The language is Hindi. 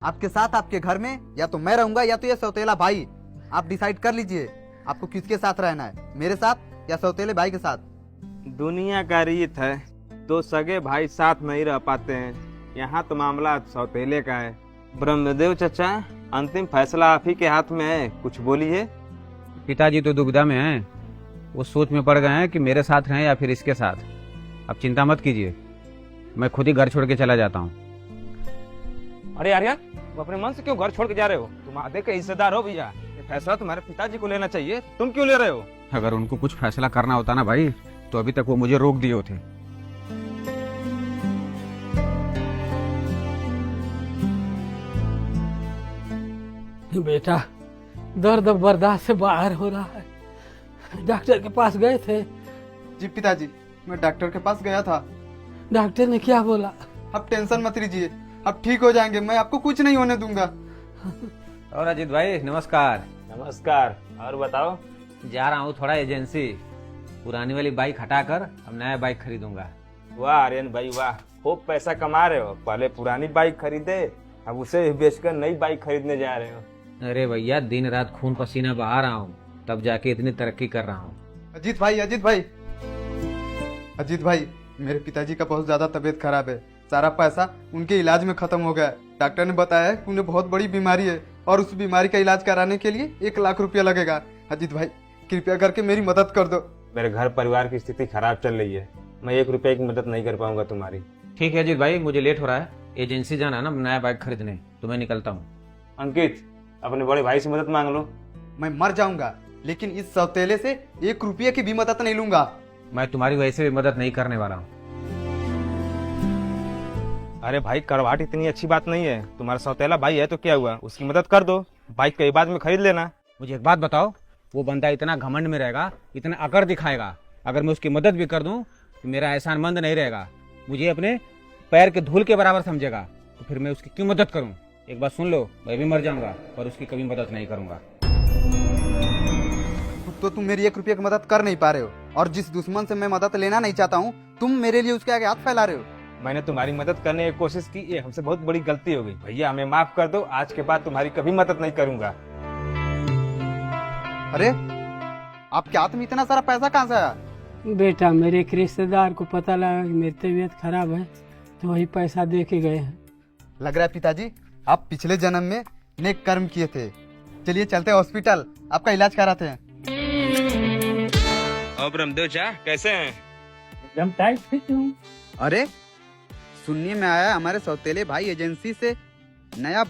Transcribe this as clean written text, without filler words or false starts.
आपके साथ आपके घर में या तो मैं रहूंगा या तो ये सौतेला भाई। आप डिसाइड कर लीजिए आपको किसके साथ रहना है, मेरे साथ या सौतेले भाई के साथ। दुनिया का रीत है, दो सगे भाई साथ नहीं रह पाते हैं। यहाँ तो मामला सौतेले का है। ब्रह्मदेव चचा, अंतिम फैसला आप ही के हाथ में है, कुछ बोलिए। पिताजी तो दुविधा में हैं, वो सोच में पड़ गए हैं कि मेरे साथ रहें या फिर इसके साथ। अब चिंता मत कीजिए, मैं खुद ही घर छोड़ के चला जाता हूँ। अरे यार, तुम अपने मन से क्यों घर छोड़ के जा रहे हो? तुम आधे के हिस्सेदार हो भैया, ये फैसला तुम्हारे पिताजी को लेना चाहिए, तुम क्यों ले रहे हो? अगर उनको कुछ फैसला करना होता ना भाई, तो अभी तक वो मुझे रोक दिए होते। बेटा, दर्द अब बर्दाश्त से बाहर हो रहा है। डॉक्टर के पास गए थे? जी पिताजी, मैं डॉक्टर के पास गया था। डॉक्टर ने क्या बोला? आप टेंशन मत लीजिए, आप ठीक हो जाएंगे, मैं आपको कुछ नहीं होने दूंगा। और अजीत भाई नमस्कार। नमस्कार। और बताओ? जा रहा हूँ थोड़ा एजेंसी, पुरानी वाली बाइक हटाकर अब नया बाइक खरीदूंगा। वाह आर्यन भाई वाह, खूब पैसा कमा रहे हो। पहले पुरानी बाइक खरीदे, अब उसे बेचकर नई बाइक खरीदने जा रहे हो। अरे भैया, दिन रात खून पसीना बहा रहा हूँ, तब जाके इतनी तरक्की कर रहा हूँ। अजीत भाई, अजीत भाई, अजीत भाई, मेरे पिताजी का बहुत ज्यादा तबीयत खराब है। सारा पैसा उनके इलाज में खत्म हो गया है। डॉक्टर ने बताया है कि उन्हें बहुत बड़ी बीमारी है और उस बीमारी का इलाज कराने के लिए 1 लाख रुपया लगेगा। अजीत भाई, कृपया करके मेरी मदद कर दो। मेरे घर परिवार की स्थिति खराब चल रही है, मैं 1 रुपए की मदद नहीं कर पाऊंगा तुम्हारी। ठीक है अजीत भाई, मुझे लेट हो रहा है, एजेंसी जाना है ना नया बाइक खरीदने, तो मैं निकलता हूँ। अंकित, अपने बड़े भाई से मदद मांग लो। मैं मर जाऊंगा लेकिन इस सौतेले से 1 रुपये की भी मदद नहीं लूंगा। मैं तुम्हारी वैसे भी मदद नहीं करने वाला हूँ। अरे भाई, करवाट इतनी अच्छी बात नहीं है। तुम्हारा सौतेला भाई है तो क्या हुआ, उसकी मदद कर दो, बाइक कई बाद में खरीद लेना। मुझे एक बात बताओ, वो बंदा इतना घमंड में रहेगा, इतना अकड़ दिखाएगा, अगर मैं उसकी मदद भी कर दूं तो मेरा एहसानमंद नहीं रहेगा, मुझे अपने पैर के धूल के बराबर समझेगा, तो फिर मैं उसकी क्यों मदद करूं? एक बात सुन लो, मैं भी मर जाऊंगा पर उसकी कभी मदद नहीं करूंगा। तो तुम मेरी 1 रुपये की मदद कर नहीं पा रहे हो, और जिस दुश्मन से मैं मदद लेना नहीं चाहता हूँ तुम मेरे लिए उसके आगे हाथ फैला रहे हो। मैंने तुम्हारी मदद करने की कोशिश की, ये हमसे बहुत बड़ी गलती हो गई। भैया हमें माफ कर दो, आज के बाद तुम्हारी कभी मदद नहीं करूंगा। अरे, आपके हाथ में इतना सारा पैसा कहाँ से आया? बेटा, मेरे एक रिश्तेदार को पता लगा कि मेरी तबीयत खराब है, तो वही पैसा दे के गए हैं। लग रहा है पिताजी आप पिछले जन्म में नेक कर्म किए थे। चलिए चलते हैं हॉस्पिटल, आपका इलाज कराते हैं। और ब्रह्मदेव चा कैसे हैं? एकदम टाइट फिट हूँ। अरे, सुनने में आया हमारे सौतेले भाई एजेंसी से नया